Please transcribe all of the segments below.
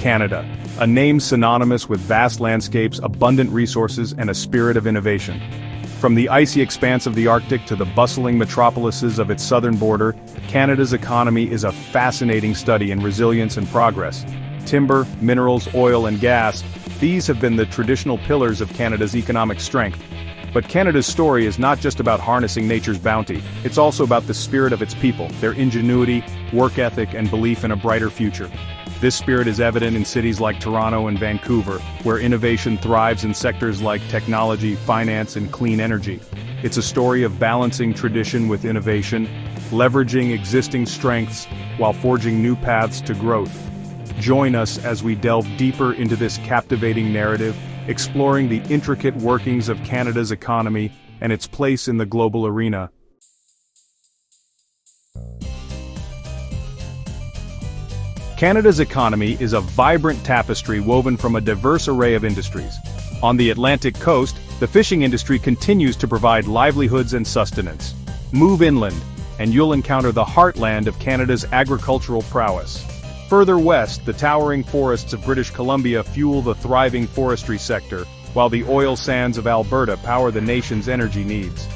Canada, a name synonymous with vast landscapes, abundant resources, and a spirit of innovation. From the icy expanse of the Arctic to the bustling metropolises of its southern border, Canada's economy is a fascinating study in resilience and progress. Timber, minerals, oil, and gas, these have been the traditional pillars of Canada's economic strength. But Canada's story is not just about harnessing nature's bounty, it's also about the spirit of its people, their ingenuity, work ethic, and belief in a brighter future. This spirit is evident in cities like Toronto and Vancouver, where innovation thrives in sectors like technology, finance, and clean energy. It's a story of balancing tradition with innovation, leveraging existing strengths while forging new paths to growth. Join us as we delve deeper into this captivating narrative, exploring the intricate workings of Canada's economy and its place in the global arena. Canada's economy is a vibrant tapestry woven from a diverse array of industries. On the Atlantic coast, the fishing industry continues to provide livelihoods and sustenance. Move inland, and you'll encounter the heartland of Canada's agricultural prowess. Further west, the towering forests of British Columbia fuel the thriving forestry sector, while the oil sands of Alberta power the nation's energy needs.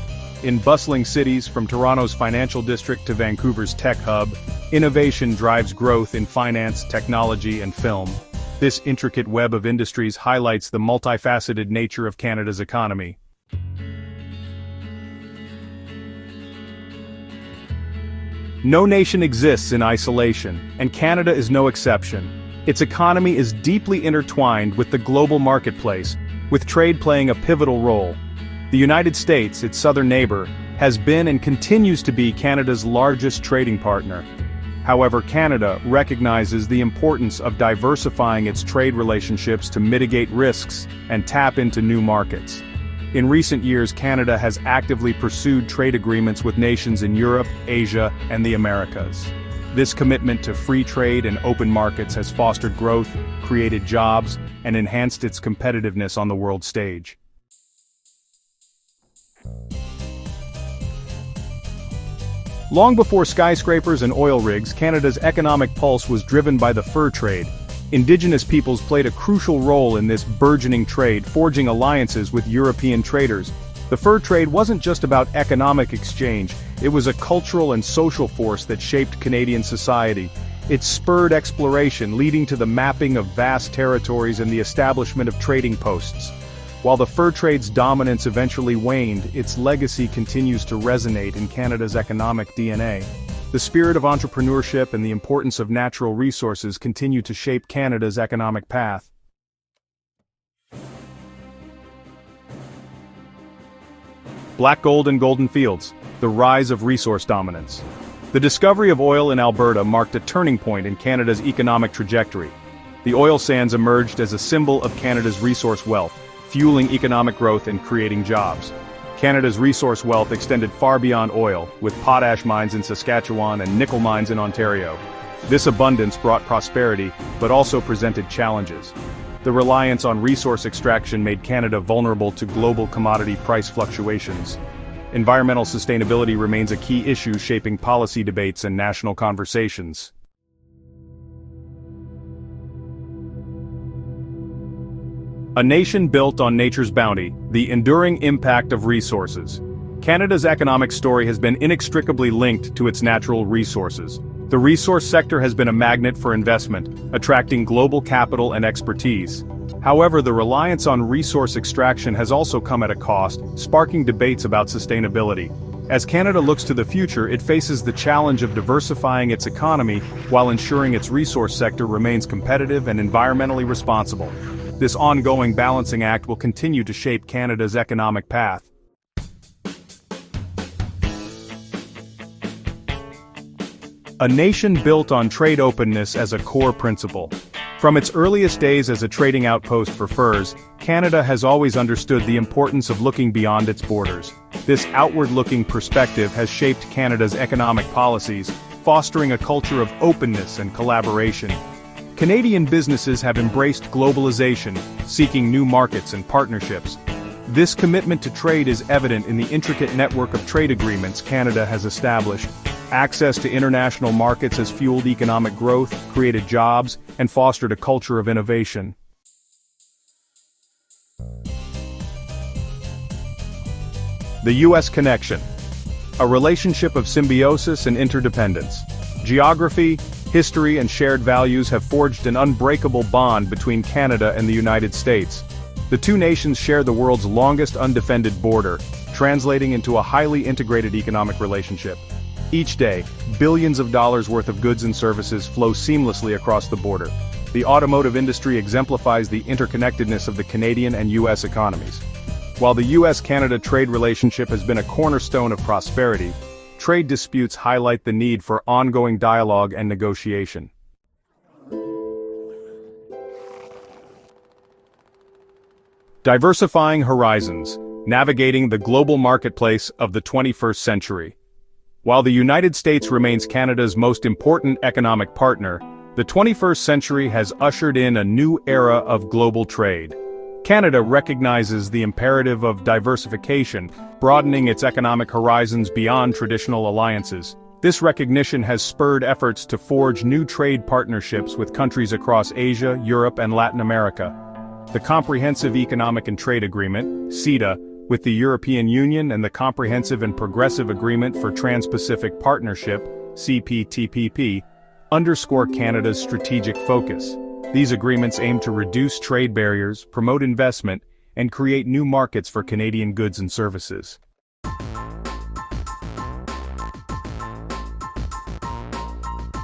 In bustling cities from Toronto's financial district to Vancouver's tech hub, innovation drives growth in finance, technology, and film. This intricate web of industries highlights the multifaceted nature of Canada's economy. No nation exists in isolation, and Canada is no exception. Its economy is deeply intertwined with the global marketplace, with trade playing a pivotal role. The United States, its southern neighbor, has been and continues to be Canada's largest trading partner. However, Canada recognizes the importance of diversifying its trade relationships to mitigate risks and tap into new markets. In recent years, Canada has actively pursued trade agreements with nations in Europe, Asia, and the Americas. This commitment to free trade and open markets has fostered growth, created jobs, and enhanced its competitiveness on the world stage. Long before skyscrapers and oil rigs, Canada's economic pulse was driven by the fur trade. Indigenous peoples played a crucial role in this burgeoning trade, forging alliances with European traders. The fur trade wasn't just about economic exchange, it was a cultural and social force that shaped Canadian society. It spurred exploration, leading to the mapping of vast territories and the establishment of trading posts. While the fur trade's dominance eventually waned, its legacy continues to resonate in Canada's economic DNA. The spirit of entrepreneurship and the importance of natural resources continue to shape Canada's economic path. Black gold and golden fields, the rise of resource dominance. The discovery of oil in Alberta marked a turning point in Canada's economic trajectory. The oil sands emerged as a symbol of Canada's resource wealth, fueling economic growth and creating jobs. Canada's resource wealth extended far beyond oil, with potash mines in Saskatchewan and nickel mines in Ontario. This abundance brought prosperity, but also presented challenges. The reliance on resource extraction made Canada vulnerable to global commodity price fluctuations. Environmental sustainability remains a key issue shaping policy debates and national conversations. A nation built on nature's bounty, the enduring impact of resources. Canada's economic story has been inextricably linked to its natural resources. The resource sector has been a magnet for investment, attracting global capital and expertise. However, the reliance on resource extraction has also come at a cost, sparking debates about sustainability. As Canada looks to the future, it faces the challenge of diversifying its economy while ensuring its resource sector remains competitive and environmentally responsible. This ongoing balancing act will continue to shape Canada's economic path. A nation built on trade openness as a core principle. From its earliest days as a trading outpost for furs, Canada has always understood the importance of looking beyond its borders. This outward-looking perspective has shaped Canada's economic policies, fostering a culture of openness and collaboration. Canadian businesses have embraced globalization, seeking new markets and partnerships. This commitment to trade is evident in the intricate network of trade agreements Canada has established, Access to international markets has fueled economic growth, created jobs, and fostered a culture of innovation. The U.S. connection. A relationship of symbiosis and interdependence. Geography, history, and shared values have forged an unbreakable bond between Canada and the United States. The two nations share the world's longest undefended border, translating into a highly integrated economic relationship. Each day, billions of dollars worth of goods and services flow seamlessly across the border. The automotive industry exemplifies the interconnectedness of the Canadian and U.S. economies. While the U.S.-Canada trade relationship has been a cornerstone of prosperity, trade disputes highlight the need for ongoing dialogue and negotiation. Diversifying horizons, navigating the global marketplace of the 21st century. While the United States remains Canada's most important economic partner, the 21st century has ushered in a new era of global trade. Canada recognizes the imperative of diversification, broadening its economic horizons beyond traditional alliances. This recognition has spurred efforts to forge new trade partnerships with countries across Asia, Europe, and Latin America. The Comprehensive Economic and Trade Agreement, CETA, with the European Union and the Comprehensive and Progressive Agreement for Trans-Pacific Partnership, CPTPP, underscore Canada's strategic focus. These agreements aim to reduce trade barriers, promote investment, and create new markets for Canadian goods and services.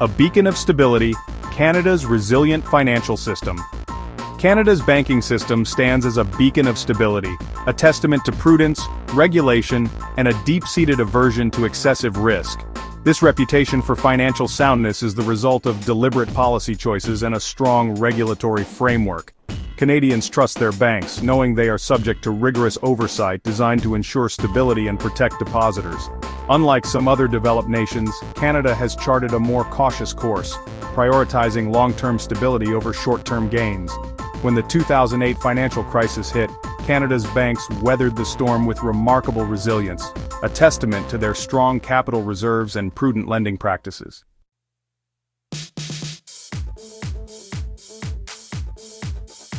A beacon of stability, Canada's resilient financial system. Canada's banking system stands as a beacon of stability, a testament to prudence, regulation, and a deep-seated aversion to excessive risk. This reputation for financial soundness is the result of deliberate policy choices and a strong regulatory framework. Canadians trust their banks, knowing they are subject to rigorous oversight designed to ensure stability and protect depositors. Unlike some other developed nations, Canada has charted a more cautious course, prioritizing long-term stability over short-term gains. When the 2008 financial crisis hit, Canada's banks weathered the storm with remarkable resilience, a testament to their strong capital reserves and prudent lending practices.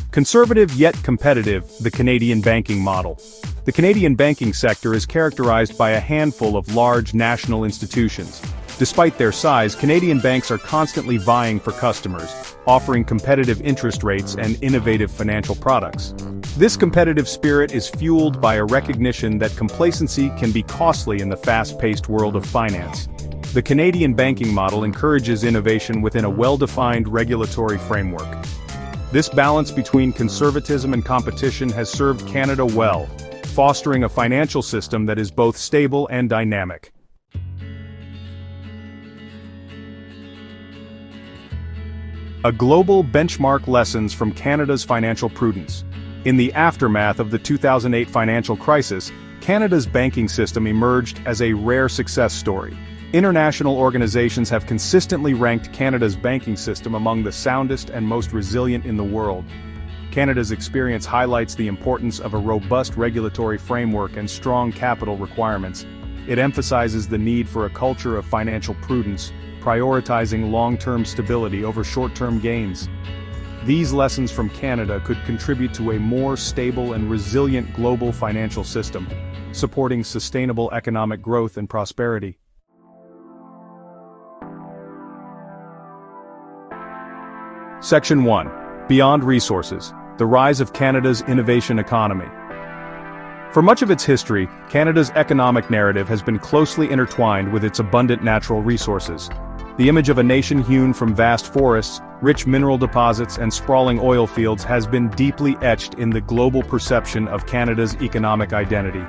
Conservative yet competitive, the Canadian banking model. The Canadian banking sector is characterized by a handful of large national institutions. Despite their size, Canadian banks are constantly vying for customers, offering competitive interest rates and innovative financial products. This competitive spirit is fueled by a recognition that complacency can be costly in the fast-paced world of finance. The Canadian banking model encourages innovation within a well-defined regulatory framework. This balance between conservatism and competition has served Canada well, fostering a financial system that is both stable and dynamic. A global benchmark lessons from Canada's financial prudence. In the aftermath of the 2008 financial crisis, Canada's banking system emerged as a rare success story. International organizations have consistently ranked Canada's banking system among the soundest and most resilient in the world. Canada's experience highlights the importance of a robust regulatory framework and strong capital requirements. It emphasizes the need for a culture of financial prudence, prioritizing long-term stability over short-term gains. These lessons from Canada could contribute to a more stable and resilient global financial system, supporting sustainable economic growth and prosperity. Section 1. Beyond Resources: The Rise of Canada's Innovation Economy. For much of its history, Canada's economic narrative has been closely intertwined with its abundant natural resources. The image of a nation hewn from vast forests, rich mineral deposits, and sprawling oil fields has been deeply etched in the global perception of Canada's economic identity.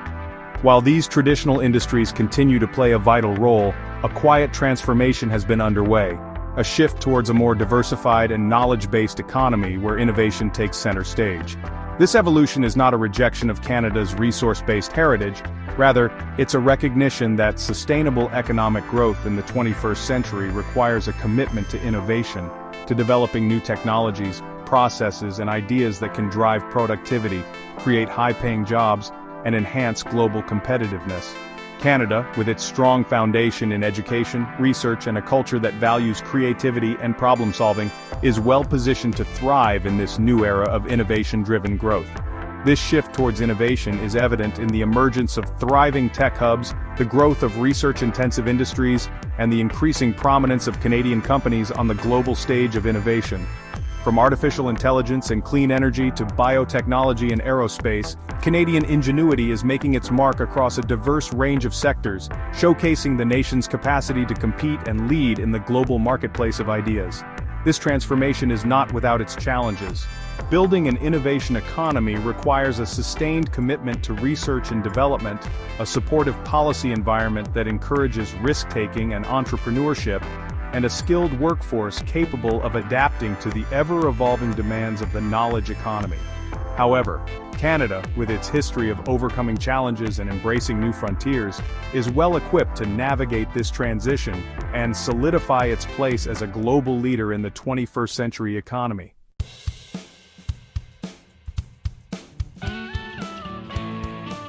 While these traditional industries continue to play a vital role, a quiet transformation has been underway, a shift towards a more diversified and knowledge-based economy where innovation takes center stage. This evolution is not a rejection of Canada's resource-based heritage, rather, it's a recognition that sustainable economic growth in the 21st century requires a commitment to innovation, to developing new technologies, processes, and ideas that can drive productivity, create high-paying jobs, and enhance global competitiveness. Canada, with its strong foundation in education, research, and a culture that values creativity and problem-solving, is well positioned to thrive in this new era of innovation-driven growth. This shift towards innovation is evident in the emergence of thriving tech hubs, the growth of research-intensive industries, and the increasing prominence of Canadian companies on the global stage of innovation. From artificial intelligence and clean energy to biotechnology and aerospace, Canadian ingenuity is making its mark across a diverse range of sectors, showcasing the nation's capacity to compete and lead in the global marketplace of ideas. This transformation is not without its challenges. Building an innovation economy requires a sustained commitment to research and development, a supportive policy environment that encourages risk-taking and entrepreneurship, and a skilled workforce capable of adapting to the ever-evolving demands of the knowledge economy. However, Canada, with its history of overcoming challenges and embracing new frontiers, is well equipped to navigate this transition and solidify its place as a global leader in the 21st century economy.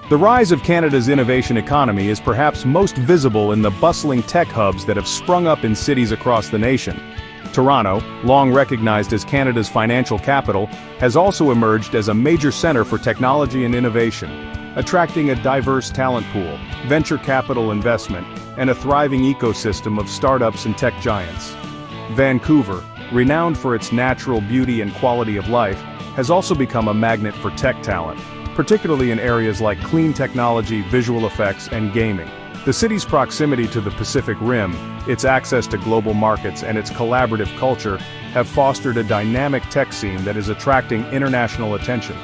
The rise of Canada's innovation economy is perhaps most visible in the bustling tech hubs that have sprung up in cities across the nation. Toronto, long recognized as Canada's financial capital, has also emerged as a major center for technology and innovation, attracting a diverse talent pool, venture capital investment, and a thriving ecosystem of startups and tech giants. Vancouver, renowned for its natural beauty and quality of life, has also become a magnet for tech talent, particularly in areas like clean technology, visual effects, and gaming. The city's proximity to the Pacific Rim, its access to global markets, and its collaborative culture have fostered a dynamic tech scene that is attracting international attention.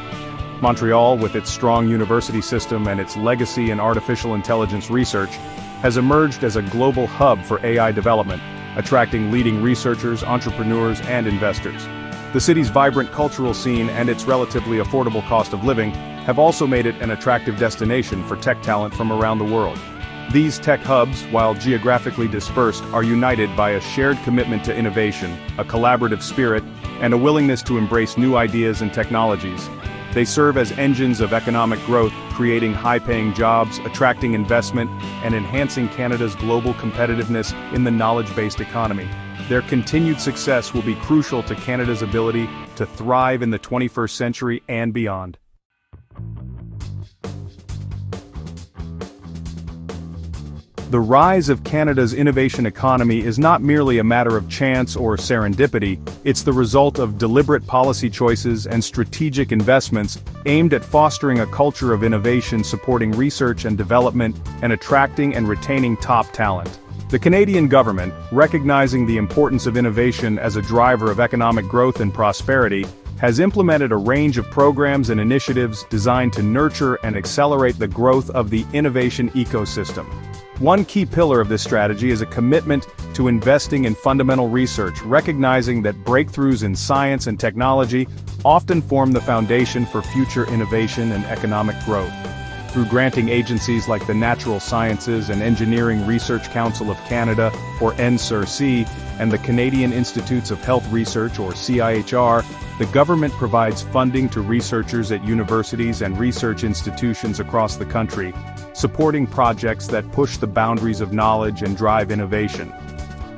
Montreal, with its strong university system and its legacy in artificial intelligence research, has emerged as a global hub for AI development, attracting leading researchers, entrepreneurs, and investors. The city's vibrant cultural scene and its relatively affordable cost of living have also made it an attractive destination for tech talent from around the world. These tech hubs, while geographically dispersed, are united by a shared commitment to innovation, a collaborative spirit, and a willingness to embrace new ideas and technologies. They serve as engines of economic growth, creating high-paying jobs, attracting investment, and enhancing Canada's global competitiveness in the knowledge-based economy. Their continued success will be crucial to Canada's ability to thrive in the 21st century and beyond. The rise of Canada's innovation economy is not merely a matter of chance or serendipity, it's the result of deliberate policy choices and strategic investments aimed at fostering a culture of innovation supporting research and development and attracting and retaining top talent. The Canadian government, recognizing the importance of innovation as a driver of economic growth and prosperity, has implemented a range of programs and initiatives designed to nurture and accelerate the growth of the innovation ecosystem. One key pillar of this strategy is a commitment to investing in fundamental research, recognizing that breakthroughs in science and technology often form the foundation for future innovation and economic growth. Through granting agencies like the Natural Sciences and Engineering Research Council of Canada, or NSERC, and the Canadian Institutes of Health Research, or CIHR, the government provides funding to researchers at universities and research institutions across the country, supporting projects that push the boundaries of knowledge and drive innovation.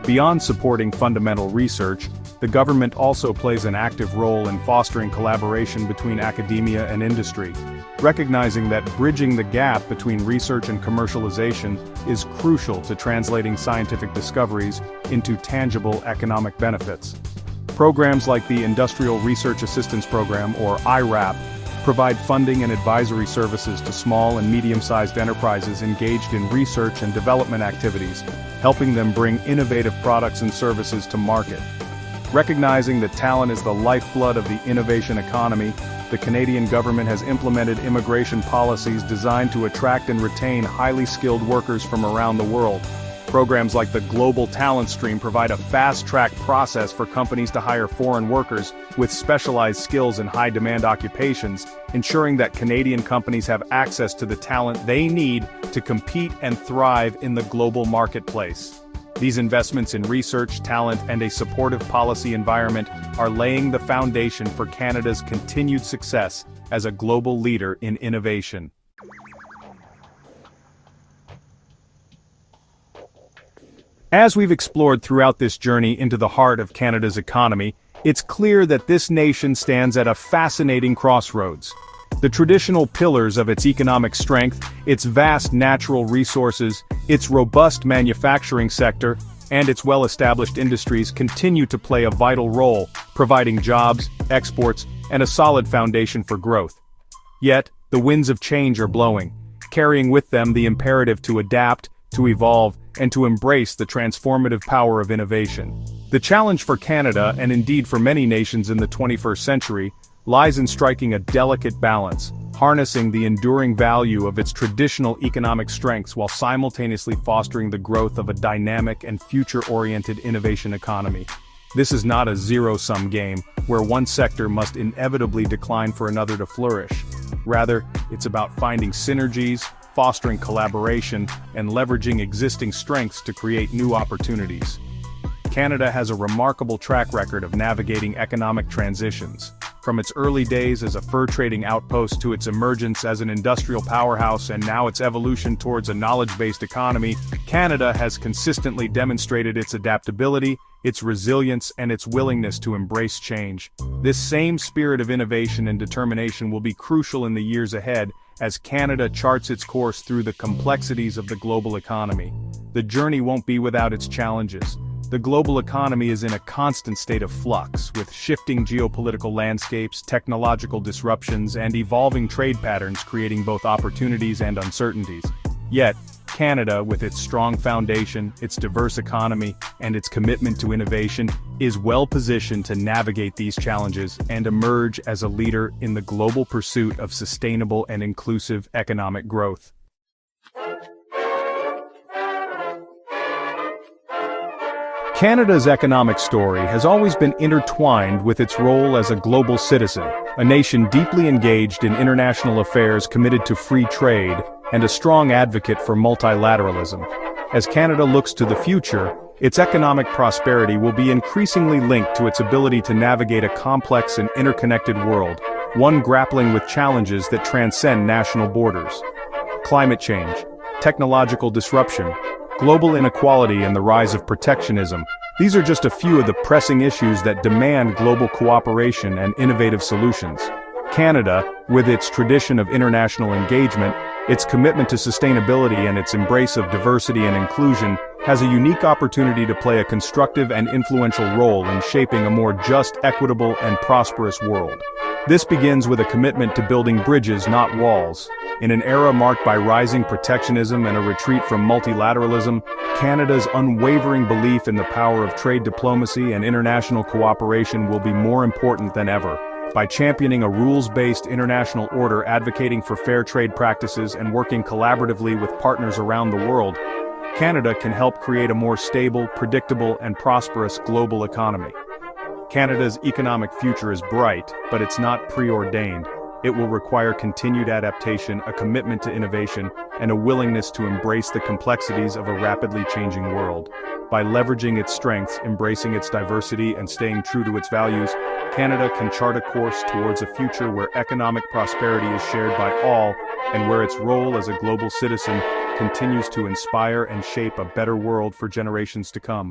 Beyond supporting fundamental research, the government also plays an active role in fostering collaboration between academia and industry, recognizing that bridging the gap between research and commercialization is crucial to translating scientific discoveries into tangible economic benefits. Programs like the Industrial Research Assistance Program, or IRAP, provide funding and advisory services to small and medium-sized enterprises engaged in research and development activities, helping them bring innovative products and services to market. Recognizing that talent is the lifeblood of the innovation economy, the Canadian government has implemented immigration policies designed to attract and retain highly skilled workers from around the world. Programs like the Global Talent Stream provide a fast-track process for companies to hire foreign workers with specialized skills in high-demand occupations, ensuring that Canadian companies have access to the talent they need to compete and thrive in the global marketplace. These investments in research, talent, and a supportive policy environment are laying the foundation for Canada's continued success as a global leader in innovation. As we've explored throughout this journey into the heart of Canada's economy, it's clear that this nation stands at a fascinating crossroads. The traditional pillars of its economic strength, its vast natural resources, its robust manufacturing sector, and its well-established industries continue to play a vital role, providing jobs, exports, and a solid foundation for growth. Yet, the winds of change are blowing, carrying with them the imperative to adapt, to evolve, and to embrace the transformative power of innovation. The challenge for Canada, and indeed for many nations in the 21st century, lies in striking a delicate balance, harnessing the enduring value of its traditional economic strengths while simultaneously fostering the growth of a dynamic and future-oriented innovation economy. This is not a zero-sum game, where one sector must inevitably decline for another to flourish. Rather, it's about finding synergies, fostering collaboration, and leveraging existing strengths to create new opportunities. Canada has a remarkable track record of navigating economic transitions. From its early days as a fur trading outpost to its emergence as an industrial powerhouse and now its evolution towards a knowledge-based economy, Canada has consistently demonstrated its adaptability, its resilience, and its willingness to embrace change. This same spirit of innovation and determination will be crucial in the years ahead as Canada charts its course through the complexities of the global economy. The journey won't be without its challenges. The global economy is in a constant state of flux, with shifting geopolitical landscapes, technological disruptions, and evolving trade patterns creating both opportunities and uncertainties. Yet, Canada, with its strong foundation, its diverse economy, and its commitment to innovation, is well positioned to navigate these challenges and emerge as a leader in the global pursuit of sustainable and inclusive economic growth. Canada's economic story has always been intertwined with its role as a global citizen, a nation deeply engaged in international affairs, committed to free trade, and a strong advocate for multilateralism. As Canada looks to the future, its economic prosperity will be increasingly linked to its ability to navigate a complex and interconnected world, one grappling with challenges that transcend national borders. Climate change, technological disruption, global inequality, and the rise of protectionism. These are just a few of the pressing issues that demand global cooperation and innovative solutions. Canada, with its tradition of international engagement, its commitment to sustainability, and its embrace of diversity and inclusion, has a unique opportunity to play a constructive and influential role in shaping a more just, equitable, and prosperous world. This begins with a commitment to building bridges, not walls. In an era marked by rising protectionism and a retreat from multilateralism, Canada's unwavering belief in the power of trade diplomacy and international cooperation will be more important than ever. By championing a rules-based international order, advocating for fair trade practices, and working collaboratively with partners around the world, Canada can help create a more stable, predictable, and prosperous global economy. Canada's economic future is bright, but it's not preordained. It will require continued adaptation, a commitment to innovation, and a willingness to embrace the complexities of a rapidly changing world. By leveraging its strengths, embracing its diversity, and staying true to its values, Canada can chart a course towards a future where economic prosperity is shared by all, and where its role as a global citizen continues to inspire and shape a better world for generations to come.